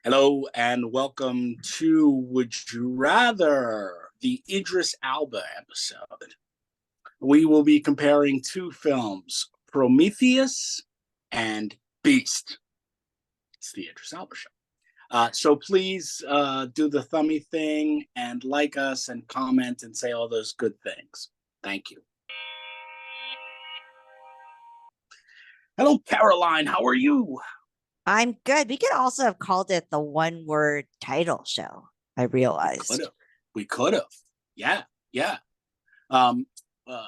Hello and welcome to Would You Rather, the Idris Alba episode. We will be comparing two films, Prometheus and Beast. It's the Idris Alba show. So please do the thummy thing and like us and comment and say all those good things. Thank you. Hello, Caroline. How are you? I'm good. We could also have called it the one word title show, I realized. We could have. Yeah, yeah. Um, uh,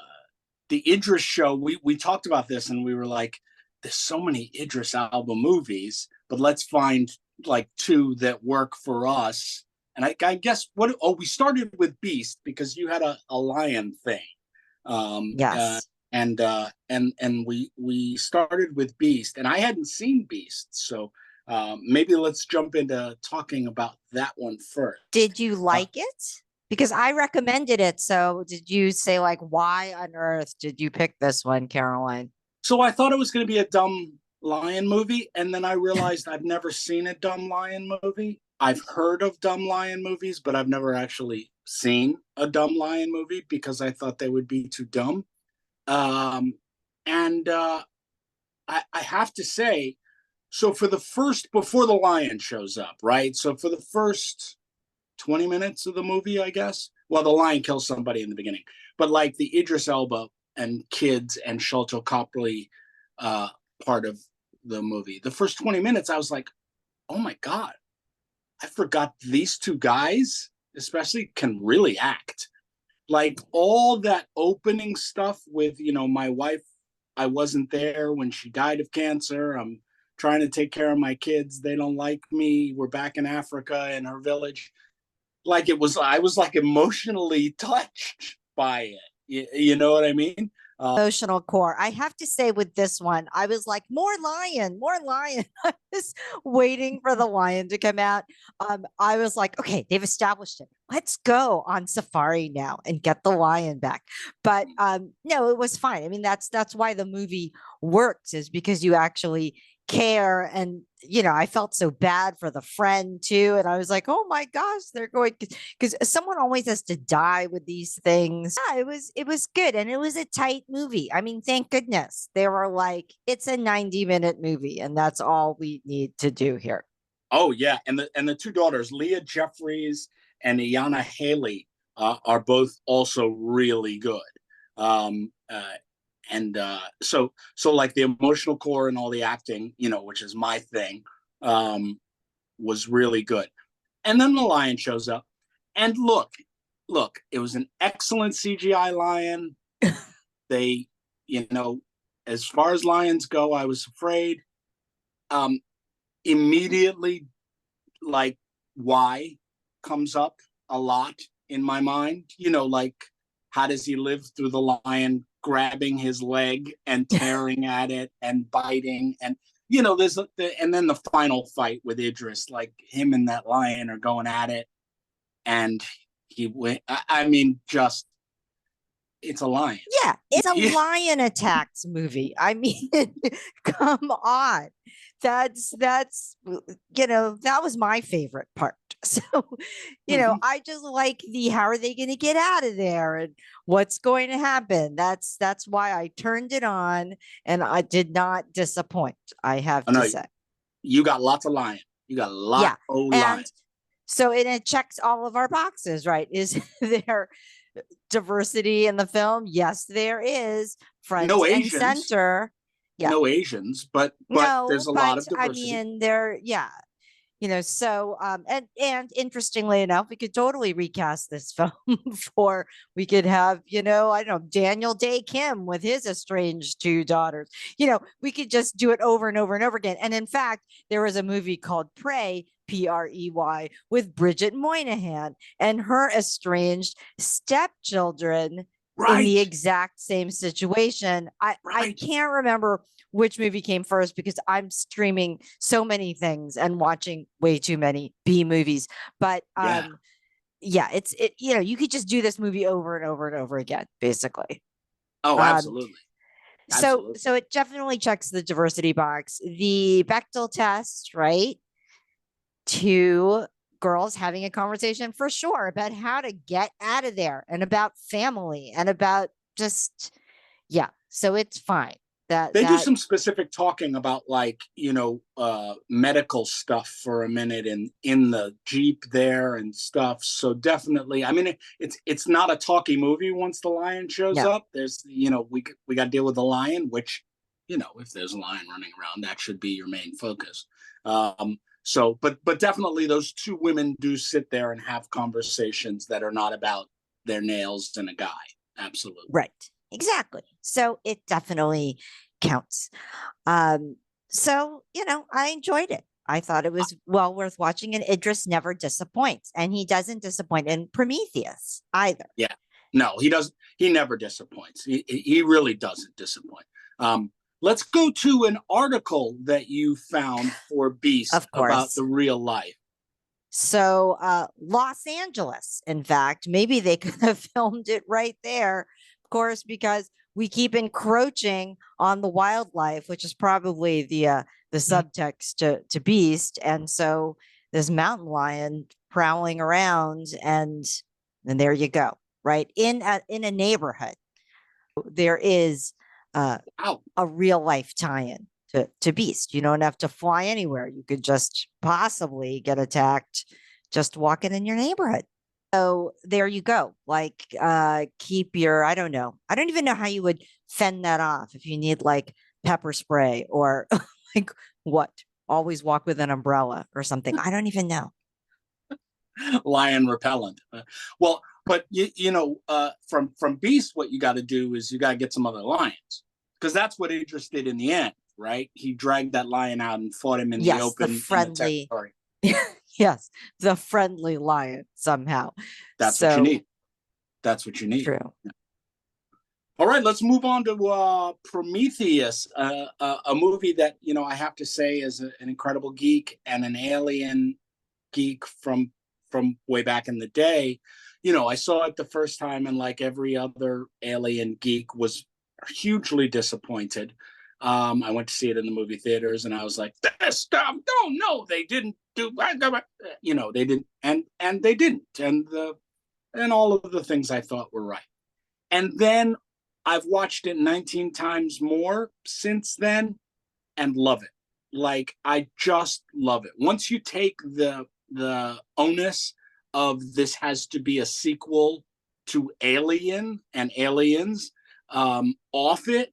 the Idris show, we talked about this and we were like, there's so many Idris Alba movies, but let's find like two that work for us. And I guess we started with Beast because you had a lion thing. Um, uh, Yes. and we started with Beast, and I hadn't seen Beast, so maybe let's jump into talking about that one first. Did you Uh, like it? Because I recommended it. So did you say, like, why on earth did you pick this one, Caroline? so I thought it was going to be a dumb lion movie, and then I realized I've never seen a dumb lion movie. I've heard of dumb lion movies, but I've never actually seen a dumb lion movie because I thought they would be too dumb. Um, and I have to say, so for the first, before the lion shows up, right? So for the first 20 minutes of the movie, I guess, well, the lion kills somebody in the beginning, but like the Idris Elba and kids and Sholto Copley uh, part of the movie, the first 20 minutes, I was like, oh my God, I forgot these two guys, especially, can really act. Like all that opening stuff with, my wife, I wasn't there when she died of cancer. I'm trying to take care of my kids. They don't like me. We're back in Africa in her village. Like I was like emotionally touched by it. You know what I mean? Emotional core. I have to say, with this one, I was like, more lion, more lion. I was waiting for the lion to come out. I was like, okay, they've established it. Let's go on safari now and get the lion back. But no, it was fine. I mean, that's why the movie works, is because you actually care. And I felt so bad for the friend too, and I was like, oh my gosh, they're going, because someone always has to die with these things. Yeah, it was good, and it was a tight movie. I mean, thank goodness they were like, it's a 90-minute movie, and that's all we need to do here. Oh yeah, and the two daughters, Leah Jeffries and Iana Haley, are both also really good. Um, and so like the emotional core and all the acting, which is my thing, was really good. And then the lion shows up, and look, it was an excellent CGI lion. They, you know, as far as lions go, I was afraid. Um, Immediately, like, why comes up a lot in my mind. Like, how does he live through the lion grabbing his leg and tearing at it and biting? And, and then the final fight with Idris, like him and that lion are going at it. And he went, I mean, just, it's a lion. Yeah, it's a lion attacks movie. I mean, come on. That was my favorite part. So, I just like the, how are they going to get out of there and what's going to happen? That's why I turned it on, and I did not disappoint, I have Oh, to no, say. you got lots of lion. You got a lot Yeah. of lion. And so it checks all of our boxes, right? Is there diversity in the film? Yes, there is, front No and Asians, center. Yeah. no Asians, but No, there's a lot but of I diversity. mean, there, yeah. So and interestingly enough, we could totally recast this film for, we could have, I don't know, Daniel Day Kim with his estranged two daughters. We could just do it over and over and over again. And in fact, there was a movie called Prey, Prey, with Bridget Moynihan and her estranged stepchildren in the Right, exact same situation. I right. can't remember which movie came first, because I'm streaming so many things and watching way too many B movies. But Yeah. yeah, you could just do this movie over and over and over again, basically. Oh, Um, absolutely. so Absolutely. so it definitely checks the diversity box. The Bechtel test, right? two girls having a conversation for sure about how to get out of there and about family and about just, yeah. So it's fine. They do That some specific talking about like, medical stuff for a minute in the Jeep there and stuff. So definitely, I mean, it's not a talky movie once the lion shows no, up. There's, we got to deal with the lion, which, if there's a lion running around, that should be your main focus. So, but definitely those two women do sit there and have conversations that are not about their nails and a guy. Absolutely. right. Exactly. So it definitely counts. So, I enjoyed it. I thought it was well worth watching, and Idris never disappoints, and he doesn't disappoint in Prometheus either. Yeah. No, he doesn't. He never disappoints. He really doesn't disappoint. Let's go to an article that you found for Beast Of about course. the real life. So, Los Angeles, in fact, maybe they could have filmed it right there, of course, because we keep encroaching on the wildlife, which is probably the subtext to Beast. And so this mountain lion prowling around, and there you go, right? In a neighborhood, there is Wow. a real life tie-in to Beast. You don't have to fly anywhere. You could just possibly get attacked just walking in your neighborhood. So there you go. Like, keep your, I don't know. I don't even know how you would fend that off if you need like pepper spray or like what? Always walk with an umbrella or something. I don't even know. Lion repellent. Well, but from Beast, what you got to do is you got to get some other lions, because that's what Idris did in the end, right? He dragged that lion out and fought him in the Yes, the open in the friendly, territory. yes, the friendly lion somehow. That's what you need. That's what you need. True. All right, let's move on to Prometheus, a movie that I have to say is an incredible geek and an alien geek from way back in the day. I saw it the first time, and like every other alien geek, was hugely disappointed. I went to see it in the movie theaters, and I was like, "This stuff, no, they didn't do, they didn't, and they didn't, and all of the things I thought were right." And then I've watched it 19 times more since then, and love it. Like, I just love it. Once you take the onus of this has to be a sequel to Alien and Aliens off it,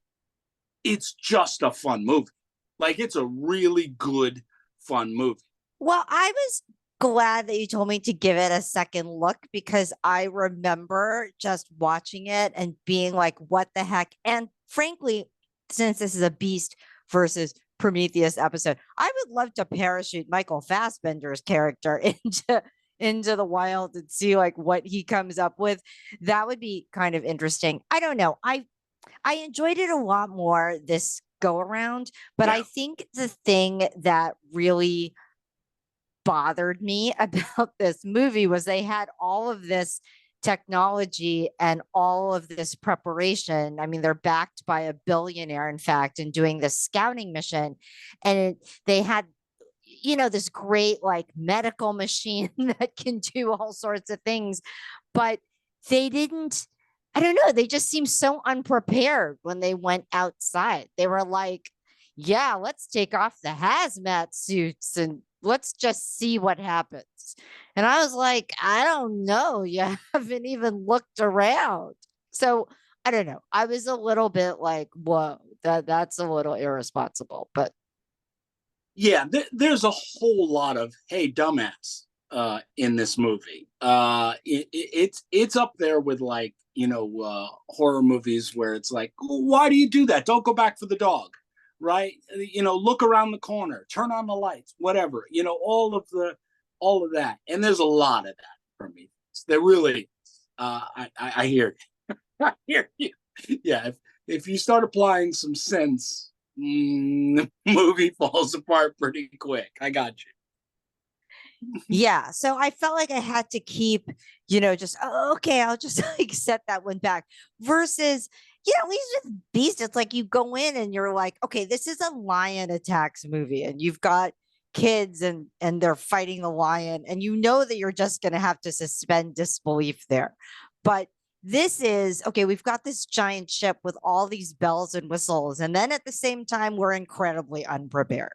it's just a fun movie. Like, it's a really good, fun movie. Well, I was glad that you told me to give it a second look, because I remember just watching it and being like, what the heck? And frankly, since this is a Beast versus Prometheus episode, I would love to parachute Michael Fassbender's character into the wild and see like what he comes up with. That would be kind of interesting. I don't know. I enjoyed it a lot more this go around, but I think the thing that really bothered me about this movie was they had all of this technology and all of this preparation. I mean, they're backed by a billionaire, in fact, and doing this scouting mission. And they had, this great like medical machine that can do all sorts of things. But they didn't, I don't know, they just seemed so unprepared when they went outside. They were like, yeah, let's take off the hazmat suits and let's just see what happens. And I was like, I don't know. You haven't even looked around. So I don't know. I was a little bit like, whoa, that's a little irresponsible. But yeah, there's a whole lot of hey dumbass in this movie. It's up there with like horror movies where it's like, why do you do that? Don't go back for the dog, right? Look around the corner, turn on the lights, whatever. All of that, and there's a lot of that for me. They're really, I hear you. I hear you. Yeah, if you start applying some sense, the movie falls apart pretty quick. I got you. yeah, so I felt like I had to keep, just okay, I'll just like set that one back. Versus, at least with Beast, it's like you go in and you're like, okay, this is a lion attacks movie, and you've got kids and they're fighting the lion, and you know that you're just going to have to suspend disbelief there. But this is okay. We've got this giant ship with all these bells and whistles, and then at the same time, we're incredibly unprepared.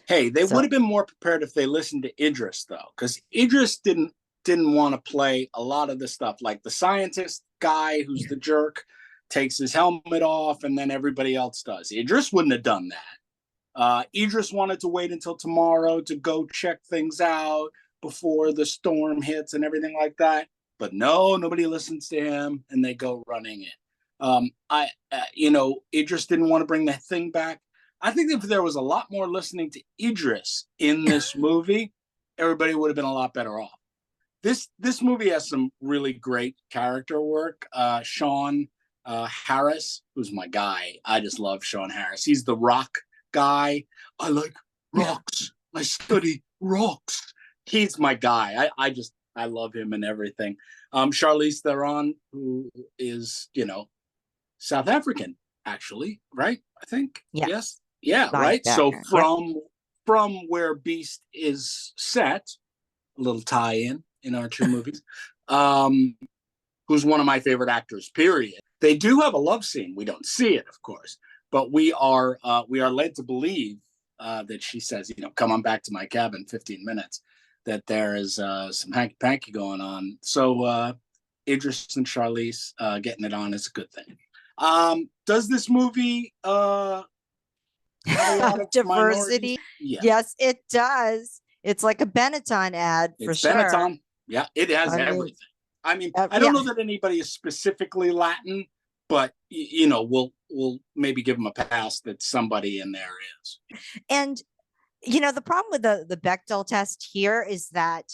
Hey, they would have been more prepared if they listened to Idris, though, because Idris didn't want to play a lot of the stuff, like the scientist guy who's the jerk takes his helmet off, and then everybody else does. Idris wouldn't have done that. Idris wanted to wait until tomorrow to go check things out before the storm hits and everything like that. But no, nobody listens to him, and they go running in. Idris didn't want to bring that thing back. I think if there was a lot more listening to Idris in this movie, everybody would have been a lot better off. This movie has some really great character work. Sean Harris, who's my guy. I just love Sean Harris. He's the rock guy. I like rocks. I study rocks. He's my guy. I love him and everything. Charlize Theron, who is, South African, actually, right? I think. Yes. Yeah, right. So from where Beast is set, a little tie-in our two movies, who's one of my favorite actors, period. They do have a love scene. We don't see it, of course, but we are led to believe that she says, come on back to my cabin, 15 minutes, that there is some hanky-panky going on. So Idris and Charlize getting it on is a good thing. Does this movie have a lot of diversity? Yes, it does. It's like a Benetton ad for sure. Benetton. Yeah, it has everything. I don't know that anybody is specifically Latin, but we'll maybe give them a pass that somebody in there is. And the problem with the Bechdel test here is that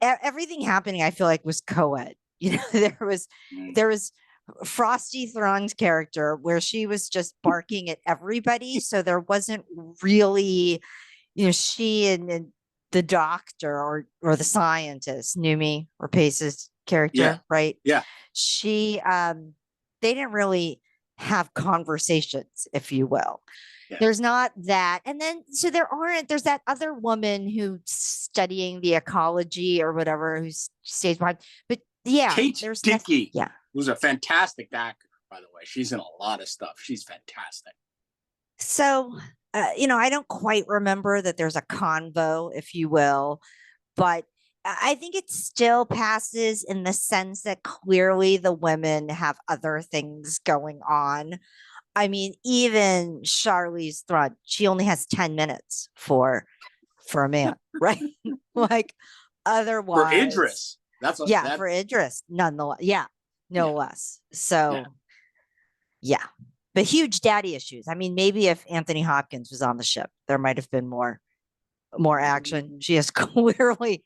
everything happening, I feel like, was co-ed. There was Frosty Theron's character where she was just barking at everybody, so there wasn't really, she and the doctor or the scientist, Numi or Pace's character, right? Yeah. She they didn't really have conversations, if you will. Yeah. There's not that. And then so there's that other woman who's studying the ecology or whatever who stays behind. But Kate Dickey, who's a fantastic actor, by the way. She's in a lot of stuff. She's fantastic. So I don't quite remember that there's a convo, if you will, but I think it still passes in the sense that clearly the women have other things going on. I mean, even Charlize Theron, she only has 10 minutes for a man, right? Like otherwise. For Idris. For Idris, nonetheless. Yeah, no less. So, but huge daddy issues. I mean, maybe if Anthony Hopkins was on the ship, there might have been more action. She's clearly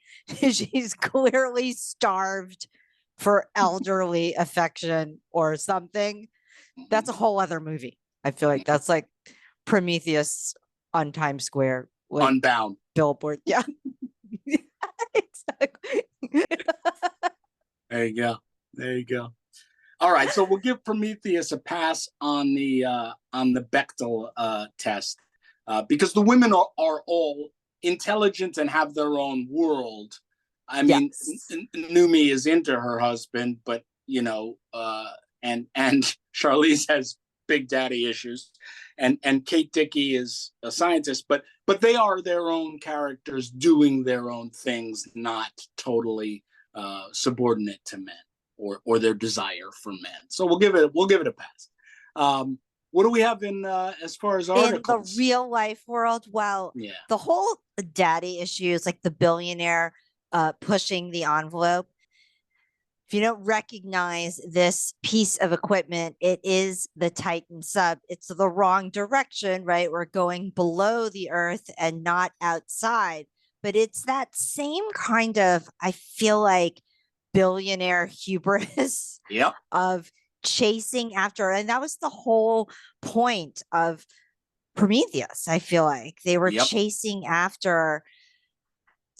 starved for elderly affection or something. That's a whole other movie. I feel like that's like Prometheus on Times Square. Unbound. Billboard. Yeah. Exactly. There you go. All right, so we'll give Prometheus a pass on the Bechdel test because the women are all intelligent and have their own world. I mean, Numi is into her husband, but and Charlize has big daddy issues, and Kate Dickey is a scientist, but they are their own characters doing their own things, not totally subordinate to men or their desire for men. So we'll give it a pass. What do we have in as far as articles? In the real life world? Well, the whole daddy issue is like the billionaire pushing the envelope. If you don't recognize this piece of equipment, it is the Titan sub. It's the wrong direction, right? We're going below the earth and not outside. But it's that same kind of, I feel like, billionaire hubris of chasing after. And that was the whole point of Prometheus. I feel like they were chasing after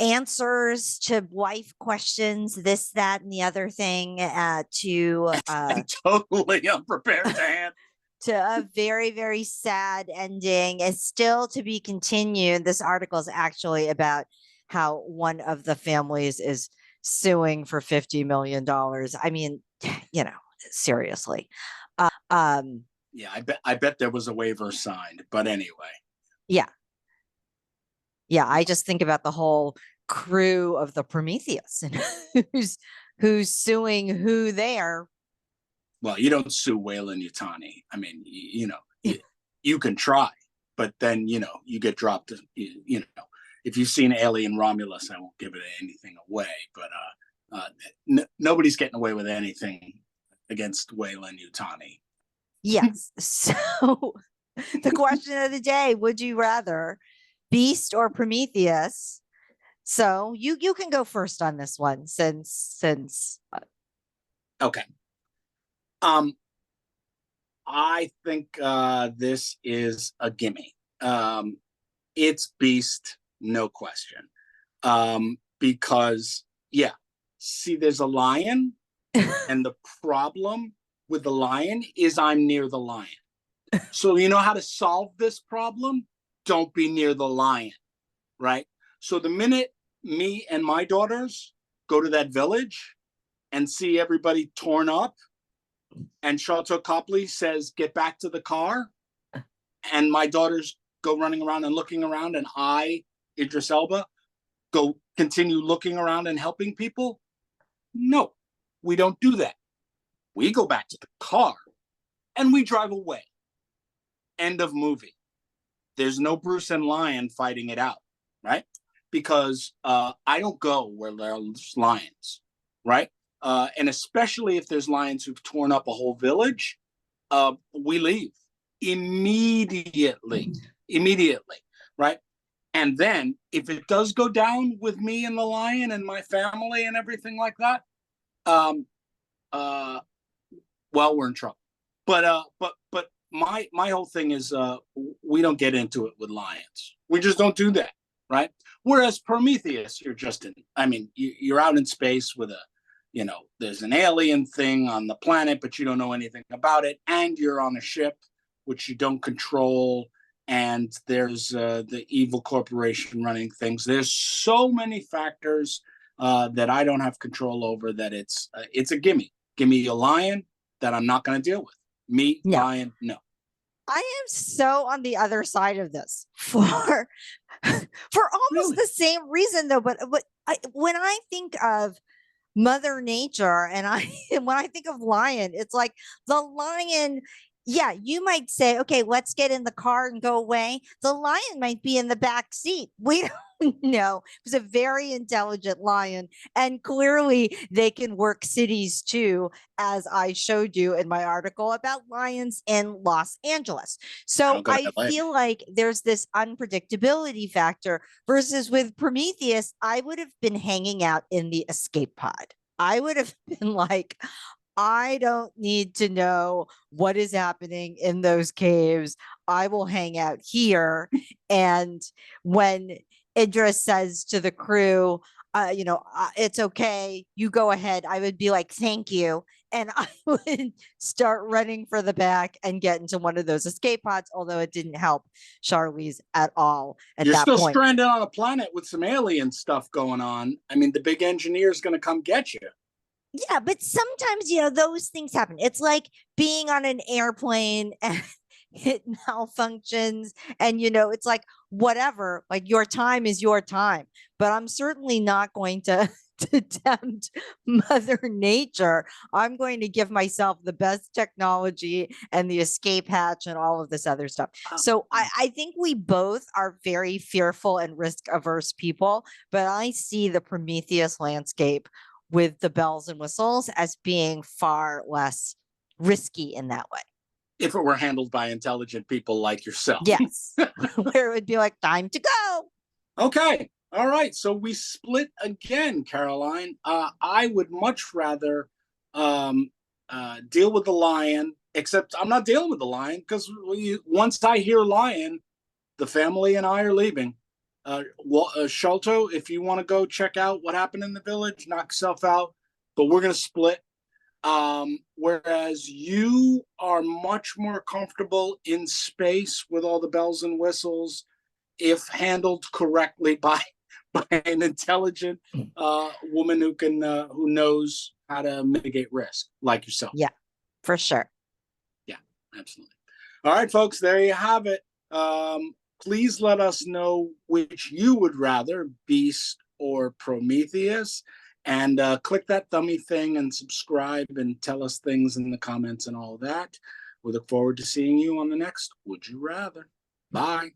answers to wife questions, this, that, and the other thing. Totally unprepared to to a very, very sad ending. It's still to be continued. This article is actually about how one of the families is suing for $50 million. I mean, seriously. Um, Yeah, I bet there was a waiver signed, but anyway. yeah. Yeah, I just think about the whole crew of the Prometheus and who's suing who there. Well, you don't sue Wayland Yutani. I mean, you can try, but then, you get dropped, if you've seen Alien Romulus, I won't give it anything away, but nobody's getting away with anything against Wayland Yutani. Yes. So the question of the day, would you rather Beast or Prometheus? So you can go first on this one since Okay. I think this is a gimme. It's Beast, no question. Because see, there's a lion, and the problem with the lion is I'm near the lion. So you know how to solve this problem? Don't be near the lion, right? So the minute me and my daughters go to that village and see everybody torn up, and Sharlto Copley says, "Get back to the car," and my daughters go running around and looking around, and I, Idris Elba, go continue looking around and helping people. No, we don't do that. We go back to the car and we drive away. End of movie. There's no Bruce and Lion fighting it out, right? Because I don't go where there's lions, right? And especially if there's lions who've torn up a whole village, we leave immediately, right? And then if it does go down with me and the lion and my family and everything like that, well, we're in trouble. But my whole thing is we don't get into it with lions. We just don't do that, right? Whereas Prometheus, you're out in space with there's an alien thing on the planet, but you don't know anything about it, and you're on a ship which you don't control, and there's the evil corporation running things. There's so many factors that I don't have control over that it's a gimme. Give me a lion that I'm not going to deal with. Me, no. Lion, no. I am so on the other side of this for almost the same reason, though. But when I think of Mother Nature and when I think of lion, it's like the lion. Yeah, you might say, okay, let's get in the car and go away. The lion might be in the back seat. We don't know. It was a very intelligent lion. And clearly they can work cities too, as I showed you in my article about lions in Los Angeles. So I feel like there's this unpredictability factor versus with Prometheus, I would have been hanging out in the escape pod. I would have been like, I don't need to know what is happening in those caves. I will hang out here. And when Idris says to the crew, it's okay, you go ahead, I would be like, thank you. And I would start running for the back and get into one of those escape pods, although it didn't help Charlize at all at You're that still point. Stranded on a planet with some alien stuff going on. I mean, the big engineer is going to come get you. Yeah, but sometimes, those things happen. It's like being on an airplane and it malfunctions and, it's like, whatever, like your time is your time. But I'm certainly not going to tempt Mother Nature. I'm going to give myself the best technology and the escape hatch and all of this other stuff. So I think we both are very fearful and risk averse people, but I see the Prometheus landscape with the bells and whistles as being far less risky in that way. If it were handled by intelligent people like yourself. Yes. Where it would be like, time to go. Okay. All right. So we split again, Caroline. I would much rather deal with the lion, except I'm not dealing with the lion because once I hear lion, the family and I are leaving. Sharlto, if you want to go check out what happened in the village, knock yourself out. But we're going to split. Whereas you are much more comfortable in space with all the bells and whistles, if handled correctly by an intelligent woman who knows how to mitigate risk, like yourself. Yeah, for sure. Yeah, absolutely. All right, folks, there you have it. Please let us know which you would rather, Beast or Prometheus. And click that thummy thing and subscribe and tell us things in the comments and all of that. We look forward to seeing you on the next Would You Rather. Bye.